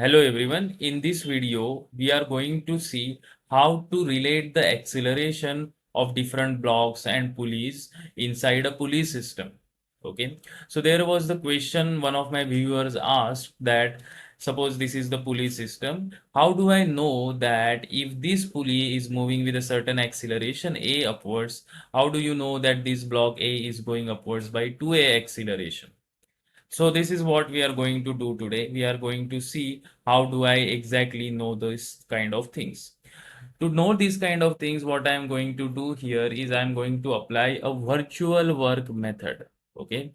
Hello everyone. In this video, we are going to see how to relate the acceleration of different blocks and pulleys inside a pulley system. Okay. So there was the question one of my viewers asked that suppose this is the pulley system. How do I know that if this pulley is moving with a certain acceleration A upwards, how do you know that this block A is going upwards by 2A acceleration? So this is what we are going to do today. We are going to see how do I exactly know this kind of things. To know these kind of things, what I am going to do here is I am going to apply a virtual work method. Okay,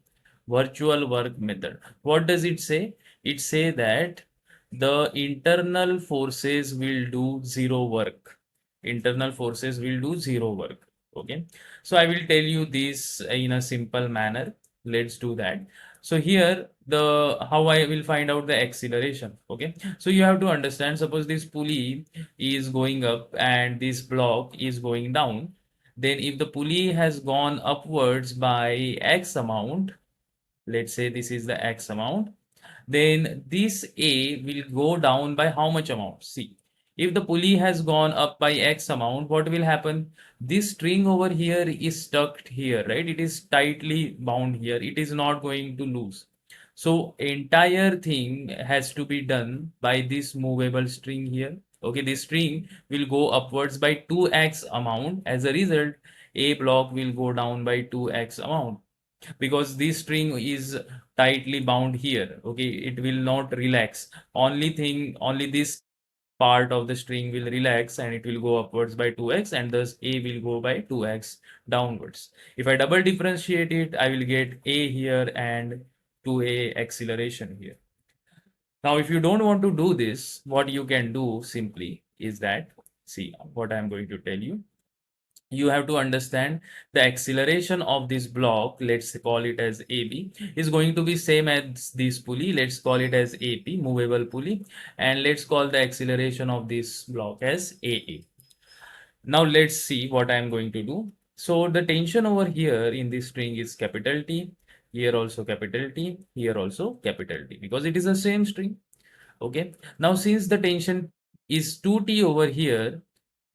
virtual work method. What does it say? It say that the internal forces will do zero work. Internal forces will do zero work. Okay, so I will tell you this in a simple manner. Let's do that. So here the how I will find out the acceleration. Okay, so you have to understand, suppose this pulley is going up and this block is going down, then if the pulley has gone upwards by x amount, let's say this is the x amount, then this A will go down by how much amount? See, if the pulley has gone up by X amount, what will happen? This string over here is stuck here, right? It is tightly bound here. It is not going to loose. So entire thing has to be done by this movable string here. Okay, this string will go upwards by 2x amount. As a result, A block will go down by 2x amount because this string is tightly bound here. Okay, it will not relax. Only this part of the string will relax and it will go upwards by 2x, and thus A will go by 2x downwards. If I double differentiate it, I will get A here and 2A acceleration here. Now if you don't want to do this, what you can do simply is that, see what I am going to tell you, you have to understand the acceleration of this block, let's call it as AB, is going to be same as this pulley. Let's call it as AP, movable pulley, and let's call the acceleration of this block as AA. Now let's see what I am going to do. So the tension over here in this string is capital T, here also capital T, here also capital T, because it is the same string. Okay, now since the tension is 2T over here,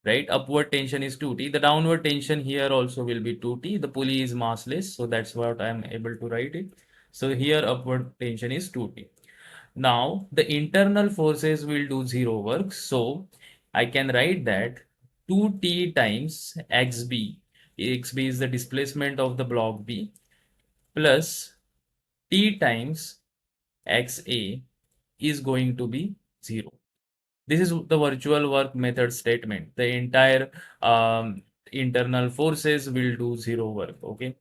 right, upward tension is 2T, the downward tension here also will be 2T. The pulley is massless, so that's what I am able to write it. So here upward tension is 2T. Now the internal forces will do zero work, so I can write that 2T times xb, xb is the displacement of the block B, plus T times xa is going to be 0. This is the virtual work method statement. The entire internal forces will do zero work. Okay.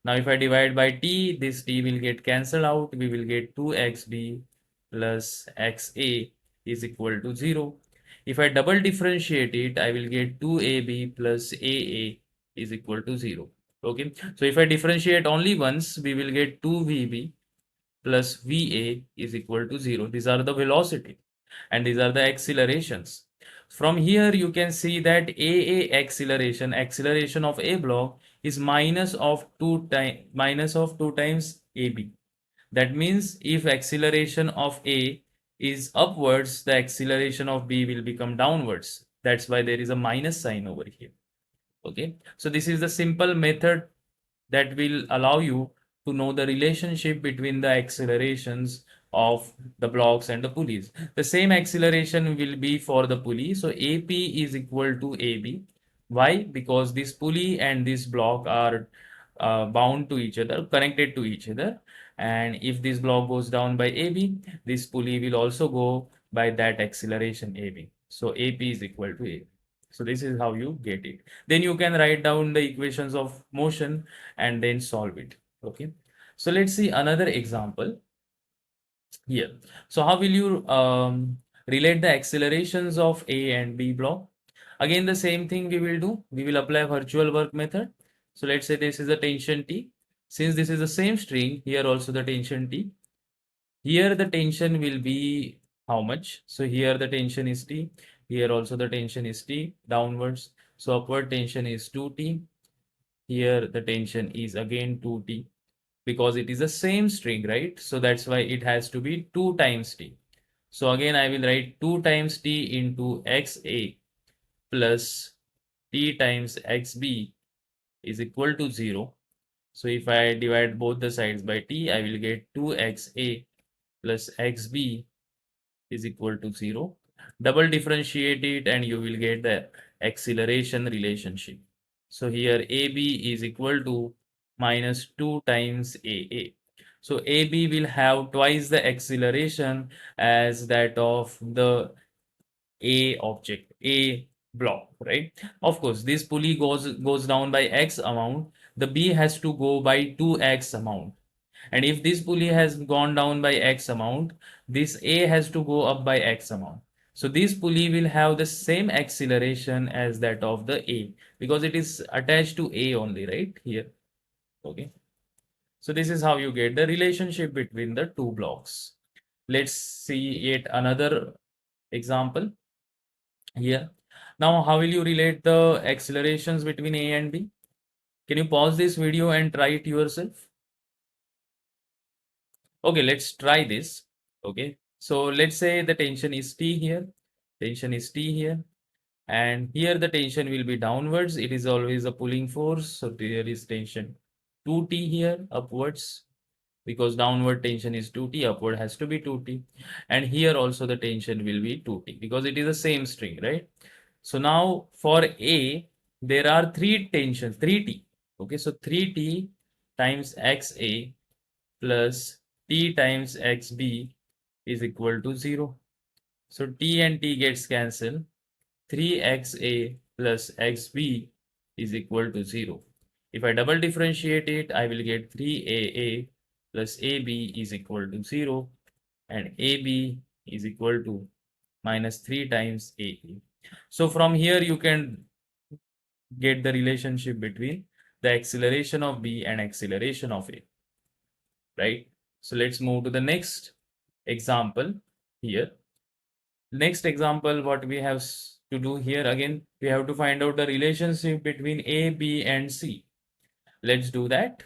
Now, if I divide by t, this t will get cancelled out. We will get 2xb plus xa is equal to 0. If I double differentiate it, I will get 2ab plus aa is equal to 0. Okay. So, if I differentiate only once, we will get 2vb plus va is equal to 0. These are the velocity and these are the accelerations. From here you can see that AA acceleration of A block is minus of 2 times AB. That means if acceleration of A is upwards, the acceleration of B will become downwards. That's why there is a minus sign over here. Okay, so this is the simple method that will allow you to know the relationship between the accelerations of the blocks and the pulleys. The same acceleration will be for the pulley. So AP is equal to AB. Why? Because this pulley and this block are bound to each other, connected to each other. And if this block goes down by AB, this pulley will also go by that acceleration AB. So AP is equal to AB. So this is how you get it. Then you can write down the equations of motion and then solve it. Okay. So let's see another example here. So how will you relate the accelerations of A and B block? Again, the same thing we will do. We will apply virtual work method. So let's say this is a tension T. Since this is the same string, here also the tension T. Here the tension will be how much? So here the tension is T. Here also the tension is T downwards. So upward tension is 2T. Here the tension is again 2T because it is the same string, right? So that's why it has to be 2 times T. So again, I will write 2 times t into xa plus t times xb is equal to 0. So if I divide both the sides by t, I will get 2xa plus xb is equal to 0. Double differentiate it and you will get the acceleration relationship. So here AB is equal to minus 2 times AA. So AB will have twice the acceleration as that of the A object, A block, right? Of course, this pulley goes down by X amount. The B has to go by 2x amount. And if this pulley has gone down by X amount, this A has to go up by X amount. So this pulley will have the same acceleration as that of the A because it is attached to A only, right? Here. Okay. So this is how you get the relationship between the two blocks. Let's see yet another example here. Now, how will you relate the accelerations between A and B? Can you pause this video and try it yourself? Okay, let's try this. Okay, so let's say the tension is T here, tension is T here, and here the tension will be downwards. It is always a pulling force. So there is tension 2T here upwards because downward tension is 2T, upward has to be 2T. And here also the tension will be 2T because it is the same string, right? So now for A, there are three tensions, 3T. Okay, so 3T times XA plus T times XB is equal to 0. So T and T gets cancelled. 3XA plus XB is equal to 0. If I double differentiate it, I will get 3AA plus AB is equal to 0 and AB is equal to minus 3 times AA. So from here you can get the relationship between the acceleration of B and acceleration of A, right? So let's move to the next example here. Next example, what we have to do here again, we have to find out the relationship between A, B, and C. Let's do that.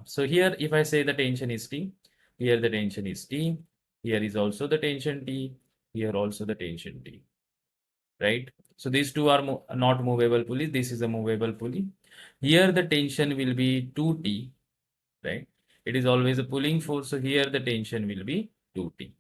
So here, if I say the tension is T, here the tension is T, here is also the tension T, here also the tension T, right? So these two are not movable pulleys. This is a movable pulley. Here the tension will be 2T, right? It is always a pulling force. So here the tension will be 2T.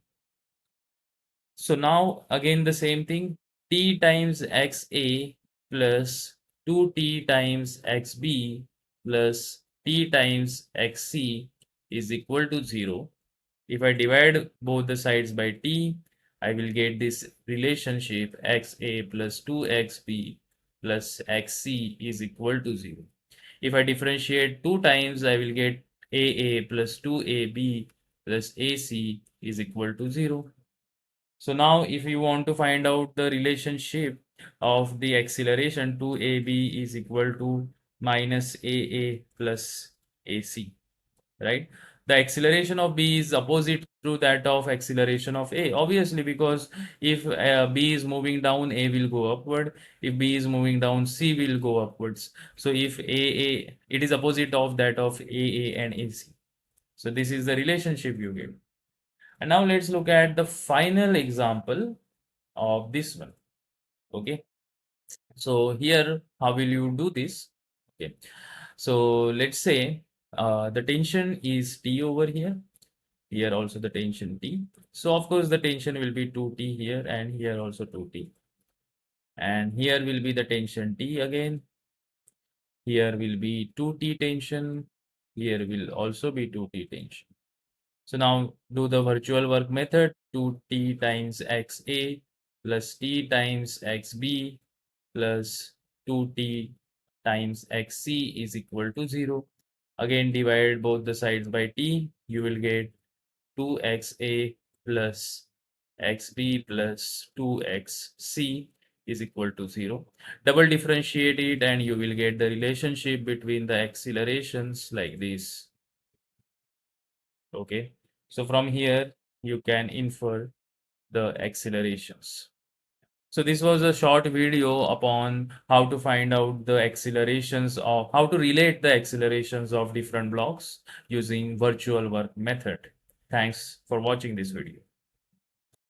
So now again the same thing, T times XA plus 2T times XB plus T times XC is equal to 0. If I divide both the sides by T, I will get this relationship XA plus 2XB plus XC is equal to 0. If I differentiate 2 times, I will get AA plus 2AB plus AC is equal to 0. So now if you want to find out the relationship of the acceleration, 2AB is equal to minus AA plus AC, right? The acceleration of B is opposite to that of acceleration of A, obviously, because if B is moving down, A will go upward. If B is moving down, C will go upwards. So if AA, it is opposite of that of AA and AC. So this is the relationship you get. And now let's look at the final example of this one. Okay. So here, how will you do this? Okay. So let's say the tension is T over here. Here also the tension T. So of course the tension will be 2T here and here also 2T. And here will be the tension T again. Here will be 2T tension. Here will also be 2T tension. So now do the virtual work method. 2T times XA plus T times XB plus 2T times XC is equal to 0. Again, divide both the sides by T. You will get 2XA plus XB plus 2XC is equal to 0. Double differentiate it and you will get the relationship between the accelerations like this. Okay. So from here, you can infer the accelerations. So this was a short video upon how to find out the accelerations of how to relate the accelerations of different blocks using virtual work method. Thanks for watching this video.